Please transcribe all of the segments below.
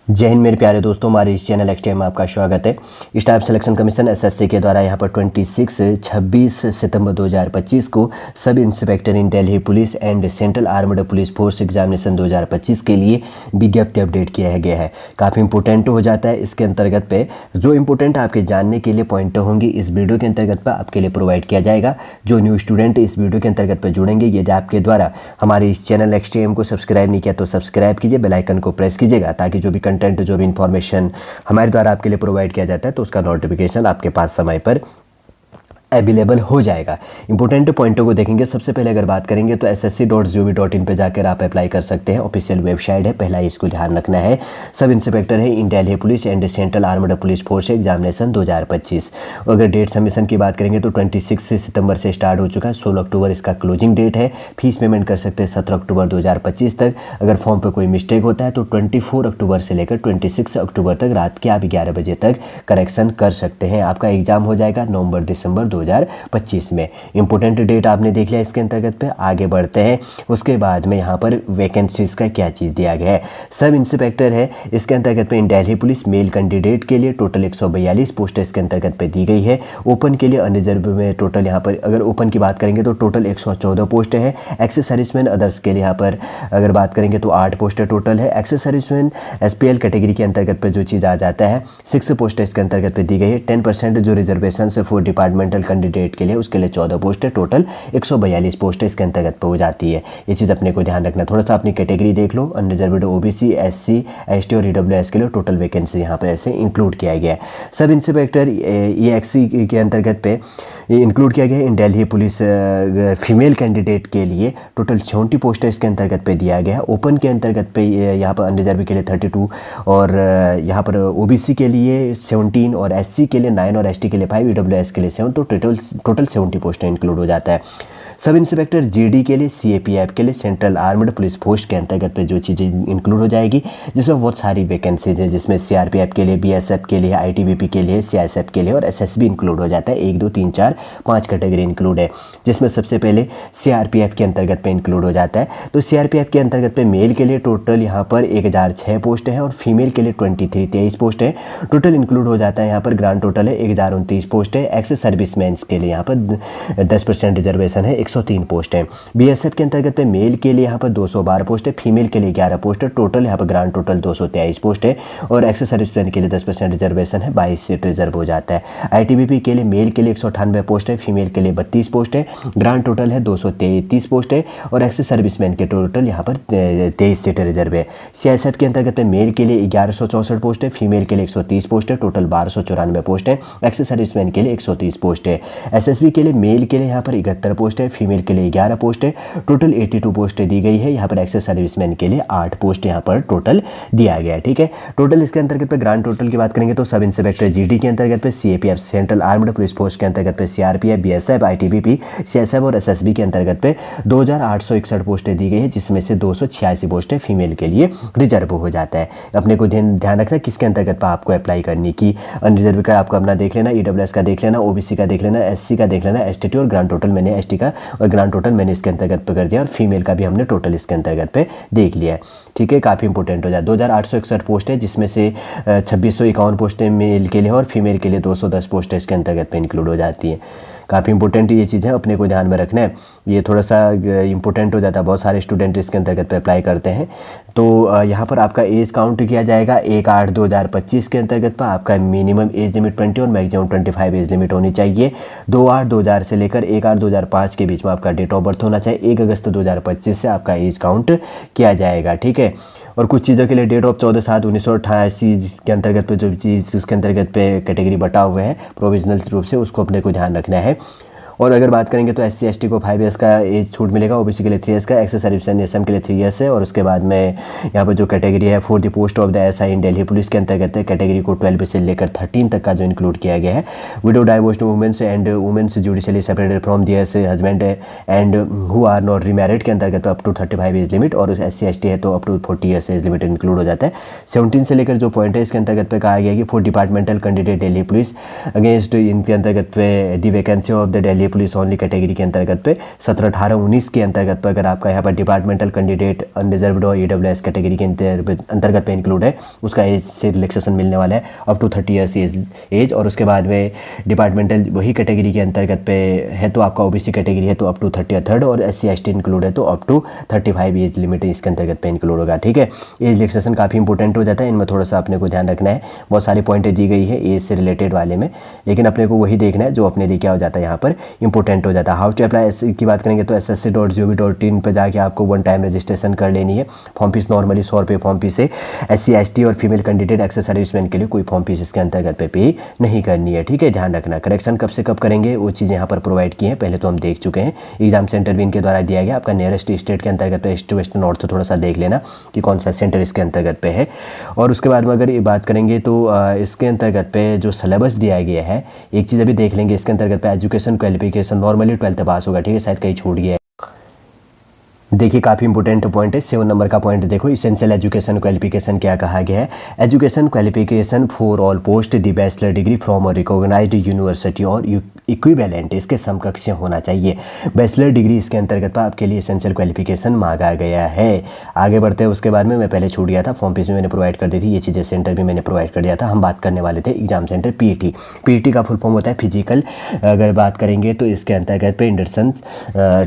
जय हिंद मेरे प्यारे दोस्तों, हमारे इस चैनल एक्सटीएम में आपका स्वागत है। स्टाफ सिलेक्शन कमीशन एसएससी के द्वारा यहाँ पर 26 सितंबर 2025 को sub inspector in Delhi police and central armed police force examination 2025 के लिए विज्ञप्ति अपडेट किया गया है। काफ़ी इंपॉर्टेंट हो जाता है। इसके अंतर्गत पे जो इंपॉर्टेंट आपके जानने के लिए पॉइंट होंगे इस वीडियो के अंतर्गत पर आपके लिए प्रोवाइड किया जाएगा। जो न्यू स्टूडेंट इस वीडियो के अंतर्गत पर जुड़ेंगे, यदि आपके द्वारा हमारे इस चैनल एक्सटीएम को सब्सक्राइब नहीं किया तो सब्सक्राइब कीजिए, बेल आइकन को प्रेस कीजिएगा ताकि जो भी कंटेंट, जो भी इंफॉर्मेशन हमारे द्वारा आपके लिए प्रोवाइड किया जाता है तो उसका नोटिफिकेशन आपके पास समय पर अवेलेबल हो जाएगा। इंपॉर्टेंट पॉइंटों को देखेंगे। सबसे पहले अगर बात करेंगे तो ssc.gov.in पे जाकर आप अप्लाई कर सकते हैं। ऑफिशियल वेबसाइट है, पहला इसको ध्यान रखना है। सब इंस्पेक्टर है in Delhi police and central armed police force examination 2025। अगर डेट सबमिशन की बात करेंगे तो 26 सितंबर से स्टार्ट हो चुका है, 16 अक्टूबर इसका क्लोजिंग डेट है। फीस पेमेंट कर सकते हैं 17 अक्टूबर 2025 तक। अगर फॉर्म पर कोई मिस्टेक होता है तो 24 अक्टूबर से लेकर 26 अक्टूबर तक रात के आप 11 बजे तक करेक्शन कर सकते हैं। आपका एग्जाम हो जाएगा नवंबर दिसंबर 2025 में। इंपॉर्टेंट डेट आपने देख लिया। इसके अंतर्गत पे आगे बढ़ते हैं। उसके बाद में यहाँ पर वैकेंसीज का क्या चीज़ दिया गया है। सब इंस्पेक्टर है, इसके अंतर्गत पे इन दिल्ली पुलिस मेल कैंडिडेट के लिए टोटल 142 पोस्ट इसके अंतर्गत पे दी गई है। ओपन के लिए अनरिजर्व में टोटल यहाँ पर अगर ओपन की बात करेंगे तो टोटल 114 पोस्ट है। एक्स सर्विसमैन अदर्स के लिए यहाँ पर अगर बात करेंगे तो 8 पोस्ट टोटल है। एक्स सर्विसमैन SPL कैटेगरी के अंतर्गत पे जो चीज़ आ जाता है 6 पोस्ट इसके अंतर्गत पे दी गई है। 10% जो रिजर्वेशन से फॉर डिपार्टमेंटल कैंडिडेट के लिए उसके लिए 14 पोस्ट है। टोटल 142 पोस्ट इसके अंतर्गत पे हो जाती है। ये चीज़ अपने को ध्यान रखना। थोड़ा सा अपनी कैटेगरी देख लो। अनरिजर्व्ड OBC SC ST और EWS के लिए टोटल वैकेंसी यहाँ पर ऐसे इंक्लूड किया गया है। सब इंस्पेक्टर EXC के अंतर्गत पे ये इंक्लूड किया गया है। In Delhi police female candidate के लिए टोटल 70 पोस्ट इसके अंतर्गत पे दिया गया है। ओपन के अंतर्गत पे यहाँ पर अनरिजर्व के लिए 32 और यहाँ पर OBC के लिए 17 और SC के लिए 9 और ST के लिए 5 EWS के लिए 7 तो टोटल 70 पोस्ट इंक्लूड हो जाता है। सब इंस्पेक्टर GD के लिए CAPF के लिए सेंट्रल आर्म्ड पुलिस फोर्स के अंतर्गत पे जो चीज़ें इंक्लूड हो जाएगी, जिसमें बहुत सारी वैकेंसीज है, जिसमें CRPF के लिए, BSF के लिए, ITBP के लिए, CISF के लिए और SSB इंक्लूड हो जाता है। 1 2 3 4 5 कैटेगरी इंक्लूड है, जिसमें सबसे पहले CRPF के अंतर्गत पे इंक्लूड हो जाता है। तो CRPF के अंतर्गत पे मेल के लिए टोटल यहाँ पर 1006 पोस्ट है और फीमेल के लिए 23 पोस्ट है। टोटल इंक्लूड हो जाता है यहाँ पर ग्रांड टोटल है 1029 पोस्ट है। एक्स सर्विसमैन के लिए यहाँ पर 10% रिजर्वेशन है, 103 पोस्ट है। BSF के अंतर्गत पे मेल के लिए यहाँ पर 212 पोस्ट है, फीमेल के लिए 11 पोस्ट है। टोटल यहाँ पर ग्रांड टोटल 223 पोस्ट है और एक्स सर्विसमैन के लिए 10% रिजर्वेशन है, 22 सीट रिजर्व हो जाता है। ITBP के लिए मेल के लिए 198 पोस्ट है, फीमेल के लिए 32 पोस्ट है। ग्रांड टोटल है 233 पोस्ट है और एक्स सर्विसमैन के टोटल यहाँ पर 23 सीट रिजर्व है। CISF के अंतर्गत पे मेल के लिए 1164 पोस्ट है, फीमेल के लिए 130 पोस्ट है। टोटल 1294 पोस्ट है। एक्स सर्विसमैन के लिए 130 पोस्ट है। SSB के लिए मेल के लिए यहाँ पर 71 पोस्ट है, फीमेल के लिए 11 पोस्ट है। टोटल 82 पोस्ट दी गई है। यहाँ पर एक्स सर्विसमैन के लिए 8 पोस्ट यहाँ पर टोटल दिया गया है। ठीक है, टोटल इसके अंतर्गत पे ग्रांड टोटल की बात करेंगे तो सब इंस्पेक्टर GD के अंतर्गत पे CAPF central armed police force के अंतर्गत पे CRPF BSF ITBP CISF और SSB के अंतर्गत पे 2861 पोस्टें दी गई है, जिसमें से 286 पोस्टें फीमेल के लिए रिजर्व हो जाता है। अपने को ध्यान रखना किसके अंतर्गत पर आपको अप्लाई करनी की। अनरिजर्व का आपको अपना देख लेना, EWS का देख लेना, OBC का देख लेना, SC का देख लेना, ST और ग्रांड टोटल मैंने ST का और ग्रांड टोटल मैंने इसके अंतर्गत पे कर दिया और फीमेल का भी हमने टोटल इसके अंतर्गत पे देख लिया है। ठीक है, काफ़ी इंपॉर्टेंट हो जाए। 2861 पोस्ट है, जिसमें से 2651 पोस्टें मेल के लिए और फीमेल के लिए 210 पोस्ट इसके अंतर्गत पे इंक्लूड हो जाती है। काफ़ी इंपॉर्टेंट ये चीज़ है, अपने को ध्यान में रखना है। ये थोड़ा सा इंपॉर्टेंट हो जाता है, बहुत सारे स्टूडेंट इसके अंतर्गत पे अप्लाई करते हैं। तो यहाँ पर आपका एज काउंट किया जाएगा 1/8/2025 के अंतर्गत पर। आपका मिनिमम एज लिमिट 20 और मैक्सिमम 25 एज लिमिट होनी चाहिए। 2/8/2000 से लेकर 1/8/2005 के बीच में आपका डेट ऑफ बर्थ होना चाहिए। 1 अगस्त 2025 से आपका एज काउंट किया जाएगा। ठीक है, और कुछ चीज़ों के लिए डेट ऑफ 14/7/1988 के अंतर्गत पे जो चीज़ जिसके अंतर्गत पे कैटेगरी बटा हुआ है प्रोविजनल रूप से, उसको अपने को ध्यान रखना है। और अगर बात करेंगे तो SC ST को 5 ईयर्स का एज छूट मिलेगा, OBC के लिए 3 ईयर्स का, एक्स सर्विसमैन SM के लिए 3 ईयर्स है। और उसके बाद में यहाँ पर जो कैटेगरी है for the post of the SI in Delhi police के अंतर्गत है, कैटेगरी को 12 से लेकर 13 तक का जो इंक्लूड किया गया है। Widow divorced womens and womens judicially separated from their husband and who are not remarried के अंतर्गत अप टू 35 एज लिमिट और SC ST है तो up to 40 years age limit include हो जाता है। 17 से लेकर जो पॉइंट है इसके अंतर्गत पे कहा गया कि for departmental candidate Delhi police against इनके अंतर्गत पे the vacancy of the Delhi Delhi police only category के अंतर्गत पे 17, 18, 19 के अंतर्गत पे अगर आपका यहाँ पर डिपार्टमेंटल कैंडिडेट अनरिजर्व्ड और EWS कैटेगरी के अंतर्गत पे इंक्लूड है, उसका एज से रिलैक्सेशन मिलने वाला है अप टू 30 ईयर्स एज। और उसके बाद में डिपार्टमेंटल वही कैटेगरी के अंतर्गत पे है तो आपका OBC कैटेगरी है तो अप टू 33rd, और SC/ST इंक्लूड है तो अप टू 35 एज लिमिट इसके अंतर्गत पे इंक्लूड होगा। ठीक है, एज रिलैक्सेशन काफ़ी इंपॉर्टेंट हो जाता है, इनमें थोड़ा सा अपने को ध्यान रखना है। बहुत सारी पॉइंट दी गई है एज से रिलेटेड वाले में, लेकिन अपने को वही देखना है जो अपने लिए क्या हो जाता है यहाँ पर इंपॉर्टेंट हो जाता है। हाउ टू अप्लाई की बात करेंगे तो ssc.gov.in पे जाके आपको 1 टाइम रजिस्ट्रेशन कर लेनी है। फॉर्म फीस नॉर्मली 100 रुपये फॉर्म फीस है। SC/ST और फीमेल कैंडिडेट एक्सेस सर्विसमैन के लिए कोई फॉर्म फीस इसके अंतर्गत पे नहीं करनी है। ठीक है, ध्यान रखना। करेक्शन कब से कब करेंगे वो चीज़ें यहाँ पर प्रोवाइड की हैं, पहले तो हम देख चुके हैं। एग्जाम सेंटर भी इनके द्वारा दिया गया, आपका नियरेस्ट स्टेट के अंतर्गत पे ईस्ट वेस्ट नॉर्थ थोड़ा सा देख लेना कि कौन सा सेंटर इसके अंतर्गत पे है। और उसके बाद में अगर ये बात करेंगे तो इसके अंतर्गत पे जो सिलेबस दिया गया है, एक चीज़ अभी देख लेंगे। इसके अंतर्गत पे एजुकेशन क्वालिफिकेशन नॉर्मली 12th पास होगा। ठीक है, शायद कहीं छूट गया है। देखिए काफ़ी इंपॉर्टेंट पॉइंट है, 7 नंबर का पॉइंट देखो। इसेंशियल एजुकेशन क्वालिफिकेशन क्या कहा गया है? Education qualification for all post the bachelor degree from और रिकॉग्नाइज्ड यूनिवर्सिटी और इक्विवेलेंट, इसके समकक्ष होना चाहिए। बैचलर डिग्री इसके अंतर्गत आपके लिए इसेंशियल क्वालिफिकेशन मांगा गया है। आगे बढ़ते हैं, उसके बाद में मैं पहले छूट गया था, फॉर्म फीस में मैंने प्रोवाइड कर दी थी, ये चीज़ें सेंटर भी मैंने प्रोवाइड कर दिया था। हम बात करने वाले थे एग्जाम सेंटर PET का फुल फॉर्म होता है फिजिकल। अगर बात करेंगे तो इसके अंतर्गत पे इंडक्शन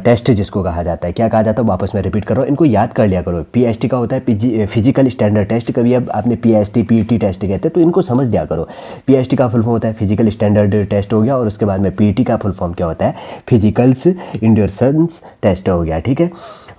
टेस्ट जिसको कहा जाता है, क्या कहा जाता है वापस मैं रिपीट कर रहा हूँ, इनको याद कर लिया करो। PST का होता है फिजिकल स्टैंडर्ड टेस्ट, कभी अब आपने PST PET टेस्ट कहते हैं तो इनको समझ दिया करो। PST का फुल फॉर्म होता है फिजिकल स्टैंडर्ड टेस्ट हो गया, और उसके बाद में PET का फुल फॉर्म क्या होता है? फिजिकल्स इंडक्शन टेस्ट हो गया। ठीक है,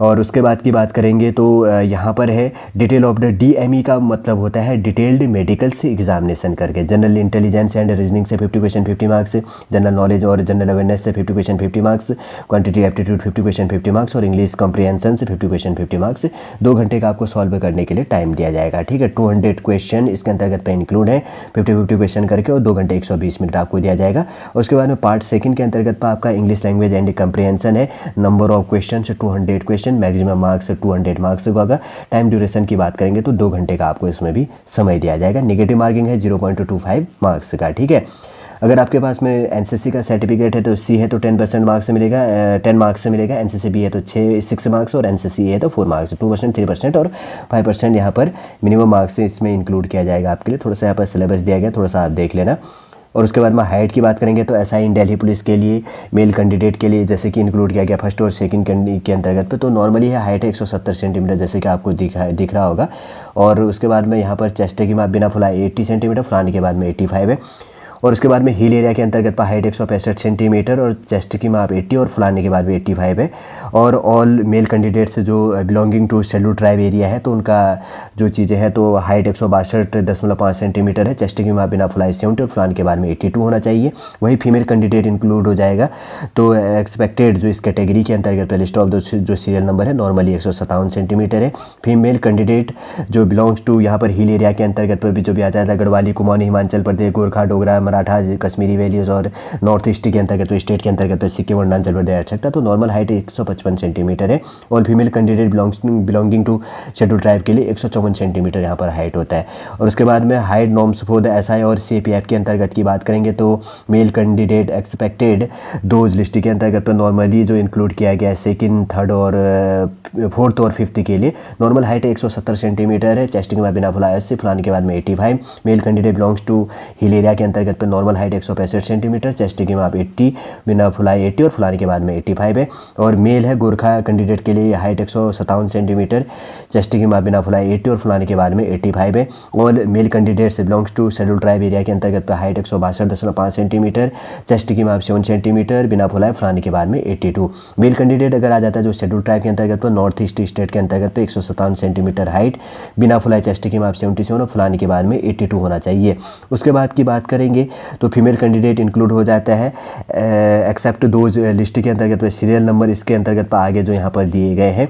और उसके बाद की बात करेंगे तो यहाँ पर है डिटेल ऑफ द DME का मतलब होता है डिटेल्ड मेडिकल्स एग्जामिनेशन करके। जनरल इंटेलिजेंस एंड रीजनिंग से 50 क्वेश्चन 50 मार्क्स, जनरल नॉलेज और जनरल अवेयरनेस से 50 question 50 marks, quantity aptitude 50 question 50 marks, और इंग्लिश कॉम्प्रिहेंशन से 50 क्वेश्चन 50 मार्क्स। 2 घंटे का आपको सॉल्व करने के लिए टाइम दिया जाएगा। ठीक है, 200 क्वेश्चन इसके अंतर्गत पे इंक्लूड है, 50 क्वेश्चन करके, और 2 घंटे 120 मिनट आपको दिया जाएगा। और उसके बाद में पार्ट सेकंड के अंतर्गत पर आपका इंग्लिश लैंग्वेज एंड कॉम्प्रिहेंशन है। Number of question 200 question, maximum marks 200 marks होगा। टाइम ड्यूरेशन की बात करेंगे तो 2 घंटे का आपको इसमें भी समय दिया जाएगा। नेगेटिव मार्किंग है 0.25 मार्क्स का। ठीक है, अगर आपके पास में NCC का सर्टिफिकेट है तो C है तो 10% मार्क्स से मिलेगा, 10 मार्क्स से मिलेगा। NCC B है तो 6 मार्क्स, और NCC A है तो 4 मार्क्स, 2%, 3% और 5% यहाँ पर मिनिमम मार्क्स इसमें इंक्लूड किया जाएगा आपके लिए। थोड़ा सा यहाँ पर सिलेबस दिया गया, थोड़ा सा आप देख लेना। और उसके बाद में हाइट की बात करेंगे तो SI इन दिल्ली पुलिस के लिए मेल कैंडिडेट के लिए जैसे कि इंक्लूड किया गया फर्स्ट और सेकंड के अंतर्गत पे, तो नॉर्मली है हाइट है 170 सेंटीमीटर जैसे कि आपको दिख रहा होगा। और उसके बाद में यहाँ पर चेस्ट की माप बिना फुलाए 80 सेंटीमीटर, फुलाने के बाद में 85 है। और उसके बाद में हिल एरिया के अंतर्गत पर हाइट 165 सेंटीमीटर और चेस्ट की माप 80 और फुलाने के बाद में 85 है। और ऑल मेल कैंडिडेट्स जो belonging to schedule tribe area है तो उनका जो चीज़ें हैं तो हाइट 162.5 सेंटीमीटर है, चेस्ट की माप बिना फुलाए 70 और फुलाने के बाद में 82 होना चाहिए। वही फीमेल कैंडिडेट इंक्लूड हो जाएगा। तो एक्सपेक्टेड जो इस कैटेगरी के अंतर्गत लिस्ट ऑफ जो सीरियल नंबर है नॉर्मली 157 सेंटीमीटर है। फीमेल कैंडिडेट जो बिलोंग्स टू यहाँ पर हिल एरिया के अंतर्गत पर भी जो भी आ जाता है गढ़वाली, कुमाऊनी, हिमाचल प्रदेश, गोरखा, डोगरा, मराठा, कश्मीरी वैलीज और नॉर्थ ईस्ट के अंतर्गत तो स्टेट के अंतर्गत सिक्किम, अरुणाचल प्रदेश एक्सेट्रा, तो नॉर्मल हाइट 155 सेंटीमीटर है। और female candidate belonging to schedule tribe के लिए 154 सेंटीमीटर यहाँ पर हाइट होता है। और उसके बाद में height norms for the SI और CPF के अंतर्गत की बात करेंगे तो male candidate expected those list के अंतर्गत पर नॉर्मली जो इंक्लूड किया गया है सेकंड, थर्ड और फोर्थ और फिफ्थ के लिए नॉर्मल हाइट 170 सेंटीमीटर है, चेस्ट की माप बिना फुलाए 80, फुलाने के बाद में 85। Male candidate belongs to hill area के अंतर्गत पर नॉर्मल हाइट 165 सेंटीमीटर, चेस्ट की माप 80, बिना फुलाए 80 और फुलाने के बाद में 85 है। और मेल है गोरखा कैंडिडेट के लिए हाइट 157 सेंटीमीटर, चेस्ट की माप बिना फुलाए 80 और फुलाने के बाद में 85 है। और male candidates belongs to schedule tribe area के अंतर्गत पर हाइट 162.5 सेंटीमीटर, चेस्ट की माप 7 सेंटीमीटर, बिना फुलाए फुलाने के बाद में 82। मेल कैंडिडेट अगर आ जाता है जो शेड्यूल ट्राइब के अंतर्गत पर नॉर्थ ईस्ट स्टेट के अंतर्गत पे 157 सेंटीमीटर हाइट, बिना फुलाए चेस्ट की माप 77 और फुलाने के बाद में 82 होना चाहिए। उसके बाद की बात करेंगे तो फीमेल कैंडिडेट इंक्लूड हो जाता है एक्सेप्ट दो लिस्ट के अंतर्गत पे सीरियल नंबर इसके अंतर्गत पर आगे जो यहाँ पर दिए गए हैं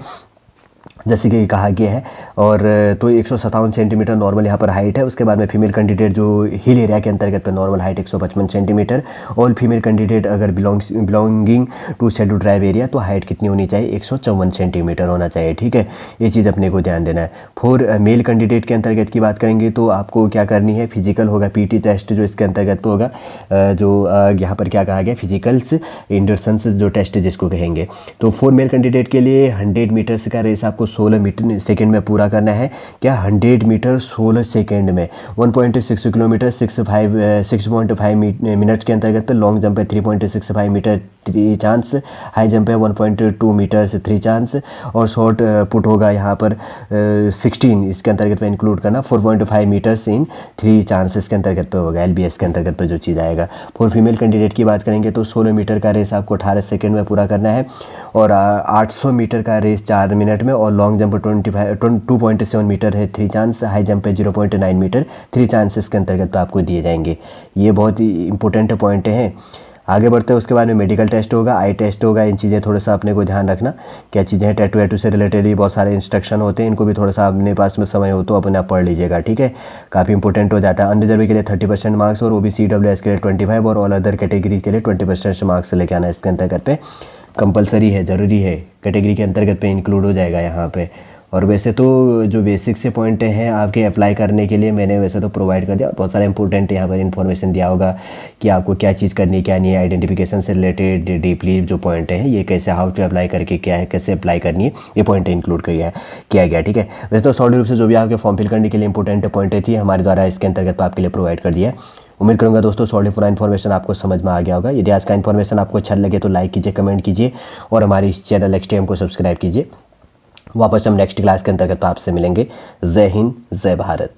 जैसे कि कहा गया है। और तो 157 सेंटीमीटर नॉर्मल यहाँ पर हाइट है। उसके बाद में फीमेल कैंडिडेट जो हिल एरिया के अंतर्गत पे नॉर्मल हाइट 155 सेंटीमीटर। और फीमेल कैंडिडेट अगर belonging to schedule tribe area तो हाइट कितनी होनी चाहिए, 154 सेंटीमीटर होना चाहिए। ठीक है, ये चीज़ अपने को ध्यान देना है। फॉर मेल कैंडिडेट के अंतर्गत की बात करेंगे तो आपको क्या करनी है, फिजिकल होगा, पीटी टेस्ट जो इसके अंतर्गत होगा, जो यहाँ पर क्या कहा गया, फिजिकल्स इंडरसेंस जो टेस्ट जिसको कहेंगे। तो फॉर मेल कैंडिडेट के लिए 100 मीटर्स का रेस आपको 16 सेकेंड में पूरा करना है। क्या 100 मीटर 16 सेकेंड में, 1.6 किलोमीटर 6.5 मिनट के अंतर्गत पे लॉन्ग जंप है 3.65 मीटर 3 चांस, हाई जंप है 1.2 मीटर 3 चांस, और शॉर्ट पुट होगा यहाँ पर 16 इसके अंतर्गत पे इंक्लूड करना, 4.5 मीटर्स इन 3 चांस इसके अंतर्गत पे होगा, LBS के अंतर्गत पे जो चीज़ आएगा। फॉर फीमेल कैंडिडेट की बात करेंगे तो 16 मीटर का रेस आपको 18 सेकेंड में पूरा करना है, और 800 मीटर का रेस 4 मिनट में, और लॉन्ग जंप 2.7 मीटर है 3 चांस, हाई जंप है 0.9 मीटर 3 चांस इसके अंतर्गत पे आपको दिए जाएंगे। ये बहुत ही इंपॉर्टेंट पॉइंट हैं। आगे बढ़ते हैं, उसके बाद में मेडिकल टेस्ट होगा, आई टेस्ट होगा। इन चीज़ें थोड़ा सा अपने को ध्यान रखना, क्या चीज़ें हैं। टैटू वैटू से रिलेटेड भी बहुत सारे इंस्ट्रक्शन होते हैं, इनको भी थोड़ा सा अपने पास में समय हो तो अपने आप पढ़ लीजिएगा। ठीक है, काफ़ी इंपॉर्टेंट हो जाता है। अनरिजर्व के लिए 30% मार्क्स, और OBC WS के लिए 25, और ऑल अदर कैटेगरी के लिए 20% मार्क्स लेके आना इसके अंतर्गत पे कंपलसरी है, ज़रूरी है, कैटेगरी के अंतर्गत पे इंक्लूड हो जाएगा यहाँ पे। और वैसे तो जो बेसिक से पॉइंट हैं आपके अप्लाई करने के लिए मैंने वैसे तो प्रोवाइड कर दिया, बहुत सारे इंपॉर्टेंट यहाँ पर इन्फॉर्मेशन दिया होगा कि आपको क्या चीज़ करनी क्या नहीं है, आइडेंटिफिकेशन से रिलेटेड डीपली जो पॉइंट हैं ये कैसे हाउ टू अप्लाई करके क्या है, कैसे अप्लाई करनी है, ये पॉइंट इंक्लूड किया गया। ठीक है, वैसे तो सॉलिड रूप से जो भी आपके फॉर्म फिल करने के लिए इंपॉर्टेंट पॉइंटें थी हमारे द्वारा इसके अंतर्गत आपके लिए प्रोवाइड कर दिया है। उम्मीद करूंगा दोस्तों सॉलिड पूरा इन्फॉर्मेशन आपको समझ में आ गया होगा। यदि आज का इन्फॉर्मेशन आपको अच्छा लगे तो लाइक कीजिए, कमेंट कीजिए, और हमारी इस चैनल XTM को सब्सक्राइब कीजिए। वापस हम नेक्स्ट क्लास के अंतर्गत आपसे मिलेंगे। जय हिंद, जय भारत।